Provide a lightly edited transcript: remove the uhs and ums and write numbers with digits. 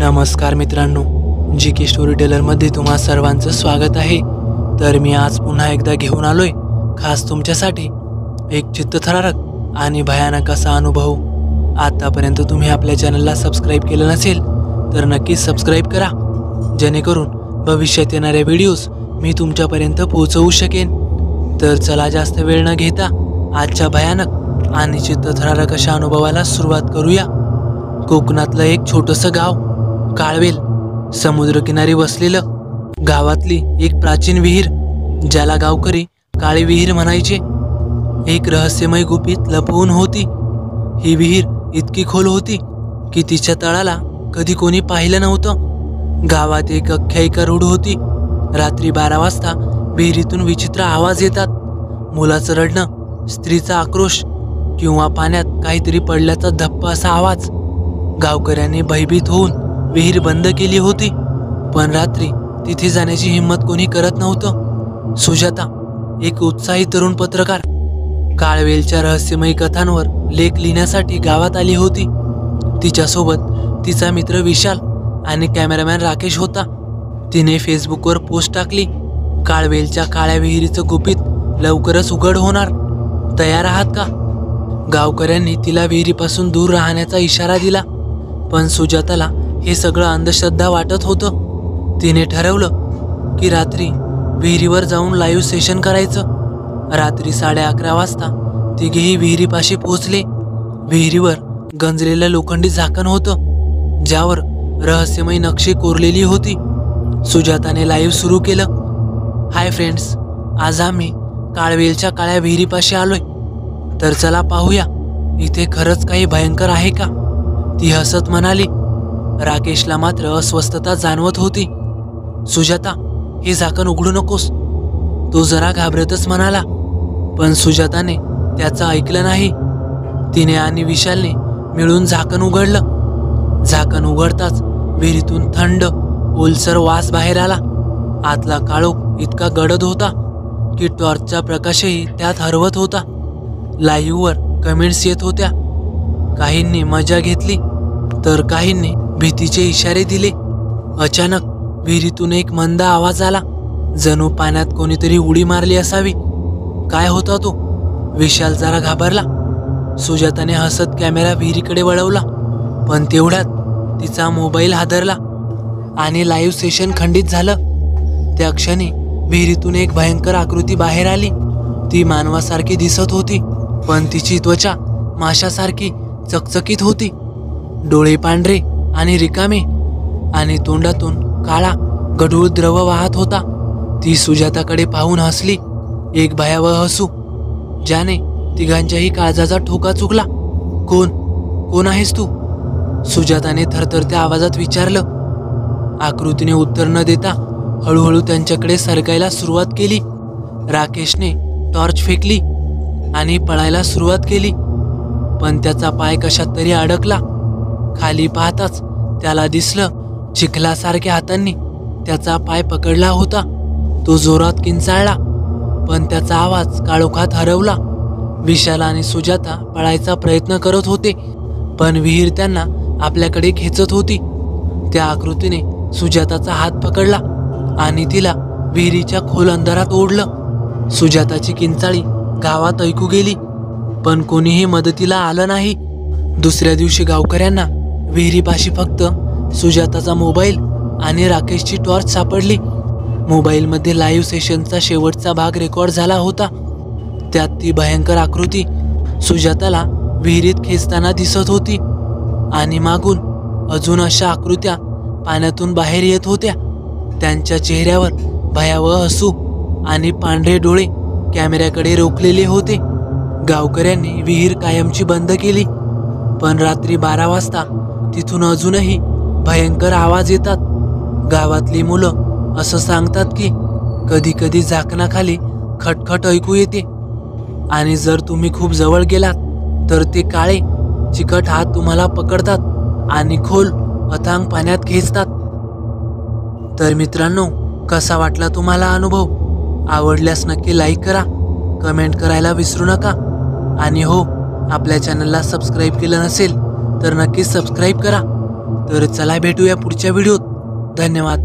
नमस्कार मित्रांनो, जी के स्टोरी टेलरमध्ये तुम्हा सर्वांचं स्वागत आहे। तर मी आज पुन्हा एकदा घेऊन आलोय खास तुमच्यासाठी एक चित्तथरारक आणि भयानक असा अनुभव। आतापर्यंत तुम्ही आपल्या चॅनलला सबस्क्राइब केलं नसेल तर नक्कीच सबस्क्राइब करा, जेणेकरून भविष्यात येणारे व्हिडिओज मी तुमच्यापर्यंत पोहोचवू शकेन। तर चला जास्त वेळ न घेता आजच्या भयानक आणि चित्तथरारक अशा अनुभवाला सुरुवात करूया। कोकणातलं एक छोटंसं गाव काळवेल, समुद्रकिनारी वसलेलं। गावातली एक प्राचीन विहीर, ज्याला गावकरी काळी विहीर म्हणायचे, एक रहस्यमय गुपित लपवून होती। ही विहीर इतकी खोल होती की तिच्या तळाला कधी कोणी पाहिलं नव्हतं। गावात एक आख्यायिका रूढ होती। रात्री 12 वाजता विहिरीतून विचित्र आवाज येतात, मुलाचं रडणं, स्त्रीचा आक्रोश किंवा पाण्यात काहीतरी पडल्याचा धप्प असा आवाज। गावकऱ्यांनी भयभीत होऊन विहीर बंद केली होती, पण रात्री तिथे जाण्याची हिम्मत कोणी करत नव्हतं। सुजाता, एक उत्साही तरुण पत्रकार, काळवेलच्या रहस्यमय कथांवर लेख लिहिण्यासाठी गावात आली होती। तिच्यासोबत तिचा मित्र विशाल आणि कॅमेरामॅन राकेश होता। तिने फेसबुकवर पोस्ट टाकली, काळवेलच्या काळ्या विहिरीचं गुपित लवकरच उघड होणार, तयार आहात का? गावकऱ्यांनी तिला विहिरीपासून दूर राहण्याचा इशारा दिला, पण सुजाताला हे सगळं अंधश्रद्धा वाटत होतं। तिने ठरवलं की रात्री विहिरीवर जाऊन लाईव्ह सेशन करायचं। रात्री 11:30 वाजता तिघेही विहिरीपाशी पोहोचले। विहिरीवर गंजलेलं लोखंडी झाकण होतं, ज्यावर रहस्यमय नक्षी कोरलेली होती। सुजाताने लाईव्ह सुरू केलं, हाय फ्रेंड्स, आज आम्ही काळवेलच्या काळ्या विहिरीपाशी आलोय, तर चला पाहूया इथे खरंच काही भयंकर आहे का? ती हसत म्हणाली। राकेशला मात्र अस्वस्थता जाणवत होती। सुजाता, हे झाकण उघडू नकोस, तो जरा घाबरतच म्हणाला, पण सुजाताने त्याचं ऐकलं नाही। तिने आणि विशालने मिळून झाकण उघडलं। झाकण उघडताच विहिरीतून थंड ओलसर वास बाहेर आला। आतला काळोख इतका गडद होता की टॉर्चचा प्रकाशही त्यात हरवत होता। लाईव्हवर कमेंट्स येत होत्या, काहींनी मजा घेतली तर काहींनी भीतीचे इशारे दिले। अचानक विहिरीतून एक मंद आवाज आला, जणू पाण्यात कोणीतरी उडी मारली असावी। काय होता तो? विशाल जरा घाबरला। सुजाताने हसत कॅमेरा विहिरीकडे वळवला, पण तेवढ्यात तिचा मोबाईल हादरला आणि लाईव्ह सेशन खंडित झालं। त्या क्षणी विहिरीतून एक भयंकर आकृती बाहेर आली। ती मानवासारखी दिसत होती, पण तिची त्वचा माशासारखी चकचकीत होती। डोळे पांढरे आणि रिकामे, आणि तोंडातून काळा गढूळ द्रव वाहत होता। ती सुजाताकडे पाहून हसली, एक भयावह हसू, ज्याने तिघांच्याही काळजाचा ठोका चुकला। कोण आहेस तू? सुजाताने थरथरत्या आवाजात विचारलं। आकृतीने उत्तर न देता हळूहळू त्यांच्याकडे सरकायला सुरुवात केली। राकेशने टॉर्च फेकली आणि पळायला सुरुवात केली, पण त्याचा पाय कशात तरी अडकला। खाली पाहताच त्याला दिसलं, चिखलासारख्या हातांनी त्याचा पाय पकडला होता। तो जोरात किंचाळला, पण त्याचा आवाज काळोखात हरवला। विशाल आणि सुजाता पळायचा प्रयत्न करत होते, पण विहीर त्यांना आपल्याकडे खेचत होती। त्या आकृतीने सुजाताचा हात पकडला आणि तिला विहिरीच्या खोल अंधारात ओढलं। सुजाताची किंचाळी गावात ऐकू गेली, पण कोणीही मदतीला आलं नाही। दुसऱ्या दिवशी गावकऱ्यांना विहिरीपाशी फक्त सुजाताचा मोबाईल आणि राकेशची टॉर्च सापडली। मोबाईलमध्ये लाईव्ह सेशनचा शेवटचा भाग रेकॉर्ड झाला होता। त्यात ती भयंकर आकृती सुजाताला विहिरीत खेचताना दिसत होती, आणि मागून अजून अशा आकृत्या पाण्यातून बाहेर येत होत्या। त्यांच्या चेहऱ्यावर भयावह हसू आणि पांढरे डोळे कॅमेऱ्याकडे रोखलेले होते। गावकऱ्यांनी विहीर कायमची बंद केली, पण रात्री 12 वाजता तिथून अजूनही भयंकर आवाज येतात। गावातली मुलं असं सांगतात की कधी कधी झाकणाखाली खटखट ऐकू येते, आणि जर तुम्ही खूप जवळ गेलात तर ते काळे चिकट हात तुम्हाला पकडतात आणि खोल अथांग पाण्यात खेचतात। तर मित्रांनो, कसा वाटला तुम्हाला अनुभव? आवडल्यास नक्की लाईक करा, कमेंट करायला विसरू नका, आणि हो, आपल्या चॅनलला सबस्क्राईब केलं नसेल तर नक्की सबस्क्राईब करा, तर चला भेटूया पुढच्या व्हिडिओत. धन्यवाद.